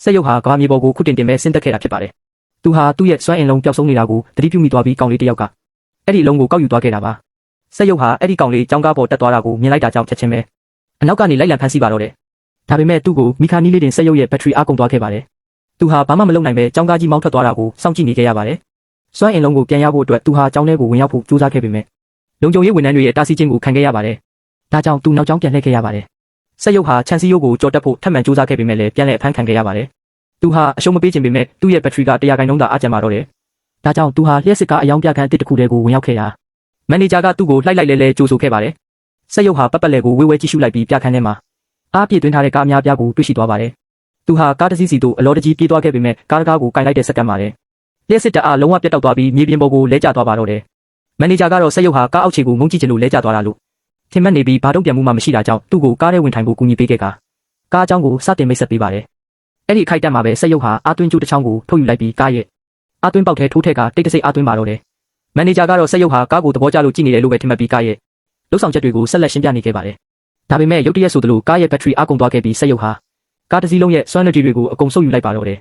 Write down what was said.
စက်ရုပ်ဟာကဘာမြေပေါ်ကိုခုတင်တင်ပဲဆင်းသက်ခဲ့တာဖြစ်ပါတယ်။သူဟာသူ့ရဲ့စွမ်းအင်လုံးပျောက်ဆုံးနေတာကိုသတိပြုမိသွားပြီးကောင်လေးတစ်ယောက်ကအဲ့ဒီလုံးကိုကောက်ယူသွားခဲ့တာပါ။စက်ရုပ်ဟာအဲ့ဒီကောင်လေးကြောင်းကားပေါ်တက်သွားတာကိုမြင်လိုက်တာကြောင့်ချက်ချင်းပဲအနောက်ကနေလိုက်လံဖမ်းဆီးပါတော့တယ်။ဒါပေမဲ့သူ့ကိုမီခါနီလေးတင်စက်ရုပ်ရဲ့ဘက်ထရီအားကုန်သွားခဲ့ပါတယ်။သူဟာဘာမှမလုပ်နိုင်ပဲကြောင်းကားကြီးမောင်းထွက်သွားတာကိုစောင့်ကြည့်နေခဲ့ရပါတယ်။စွမ်းအင်လုံးကိုပြန်ရဖို့အတွက်သူဟာကြောင်းထဲကိုဝင်ရောက်ဖို့ကြိုးစားခဲ့ပေမဲ့လုံခြုံရေးဝန်ထမ်းတွေရဲ့တားဆီးခြင်းကိုခံခဲ့ရပါတယ်။ဒါကြောင့်သူနောက်ကျောင်းပြန်လှည့်ခဲ့ရပါတယ်။စက်ရုပ်ဟာချန်စီယိုကိုကြော်တက်ဖို့ထပ်မံကြိုးစားခဲ့ပေမဲ့လည်းပြန်လည်အဖမ်းခံခဲ့ရပါတယ်။သူဟာအရှုံးမပေးခြင်းပေမဲ့သူ့ရဲ့ဘက်ထရီက100%သာအားကျန်ပါတော့တယ်။ဒါကြောင့်သူဟာလျှက်စစ်ကားအယောင်ပြခန်းအသစ်တစ်ခုတည်းကိုဝင်ရောက်ခဲ့တာ။မန်နေဂျာကသူ့ကိုလှိုက်လိုက်လဲကြိုးဆိုခဲ့ပါတယ်။စက်ရုပ်ဟာပတ်လဲကိုဝေးဝဲကြည့်ရှုလိုက်ပြီးပြခန်းထဲမှာအားပြည့်သွင်းထားတဲ့ကားအများပြားကိုတွေ့ရှိသွားပါတယ်။သူဟာကားတစ်စီးစီတို့အလောတကြီးပြေးသွားခဲ့ပေမဲ့ကားကိုကင်လိုက်တဲ့စက္ကန့်မှာလျှက်စစ်တအားလုံးဝပြတ်တောက်သွားပြီးမြေပြင်ပေါ်ကိုလဲကျသွားပါတော့တယ်။မန်နေဂျာကတော့စက်ရုပ်ဟာကားအောက်ခြေကိုငုံကြည့်ချင်လို့လဲကျသွားတာလို့ထင်မှတ်နေပြီးဘာတုံ့ပြန်မှုမှမရှိတာကြောင့်သူ့ကိုကားထဲဝင်ထိုင်ဖို့ကူညီပေးခဲ့ကားအကြောင်းကိုစတင်မိတ်ဆက်ပေးပါတယ်။အဲ့ဒီအခိုက်အတန့်မှာပဲစက်ရုပ်ဟာအာသွင်းကျိုးတစ်ချောင်းကိုထုတ်ယူလိုက်ပြီးကားရဲ့အာသွင်းပေါက်ထဲထိုးထက်ကတိတ်တဆိတ်အာသွင်းပါတော့တယ်။မန်နေဂျာကတော့စက်ရုပ်ဟာကားကိုသဘောကျလို့ကြည့်နေတယ်လို့ပဲထင်မှတ်ပြီးကားရဲ့လှုပ်ဆောင်ချက်တွေကိုဆက်လက်ရှင်းပြနေခဲ့ပါတယ်။ဒါပေမဲ့ရုတ်တရက်ဆိုသလိုကားရဲ့ဘက်ထရီအားကုန်သွားခဲ့ပြီးစက်ရုပ်ဟာကားတစ်စီးလုံးရဲ့စွမ်းအင်တွေကိုအကုန်ဆုပ်ယူလိုက်ပါတော့တယ်